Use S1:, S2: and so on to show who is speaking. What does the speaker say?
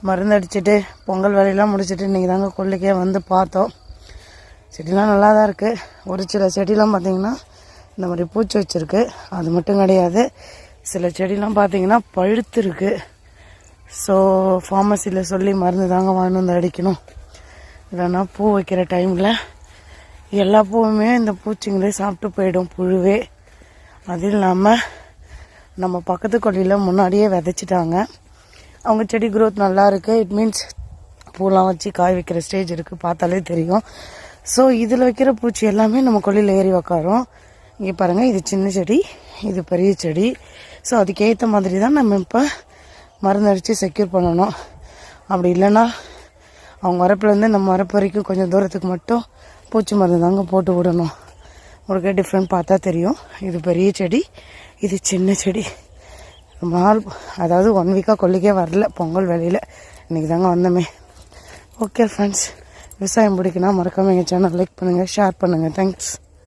S1: மருந்து அடிச்சுட்டு பொங்கல் வேலையெல்லாம் முடிச்சுட்டு இன்றைக்கி தாங்க கொல்லைக்கே வந்து பார்த்தோம். செடிலாம் நல்லா தான் இருக்குது. ஒரு சில செடிலாம் பார்த்திங்கன்னா இந்த மாதிரி பூச்சி வச்சுருக்கு. அது மட்டும் கிடையாது, சில செடிலாம் பார்த்திங்கன்னா பழுத்துருக்கு. ஸோ ஃபார்மசியில் சொல்லி மருந்து தாங்க வாங்கி வந்து அடிக்கணும். இல்லைன்னா பூ வைக்கிற டைமில் எல்லா பூவுமே இந்த பூச்சிங்களே சாப்பிட்டு போயிடும், புழுவே. அது இல்லாமல் நம்ம பக்கத்து கொல்லையில் முன்னாடியே விதைச்சிட்டாங்க. அவங்க செடி க்ரோத் நல்லா இருக்குது. இட் மீன்ஸ் பூலாம் வச்சு காய் வைக்கிற ஸ்டேஜ் இருக்குது, பார்த்தாலே தெரியும். ஸோ இதில் வைக்கிற பூச்சி எல்லாமே நம்ம கொல்லையில் ஏறி உக்காரோம். இங்கே பாருங்கள், இது சின்ன செடி, இது பெரிய செடி. ஸோ அதுக்கேற்ற மாதிரி தான் நம்ம இப்போ மருந்து அடித்து செக்யூர் பண்ணணும். அப்படி இல்லைன்னா அவங்க வரப்புலேருந்து நம்ம வரப்பு வரைக்கும் கொஞ்சம் தூரத்துக்கு மட்டும் பூச்சி மருந்து தாங்க போட்டு விடணும். உங்களுக்கு டிஃப்ரெண்ட் பார்த்தா தெரியும். இது பெரிய செடி, இது சின்ன செடி. ரொம்ப நாள், அதாவது 1 வீக்காக கொல்லிக்கே வரல பொங்கல் வேலையில். இன்றைக்கி தாங்க வந்தோமே. ஓகே ஃப்ரெண்ட்ஸ், விவசாயம் பிடிக்குன்னா மறக்காமல் எங்கள் சேனல் லைக் பண்ணுங்கள், ஷேர் பண்ணுங்கள். தேங்க்ஸ்.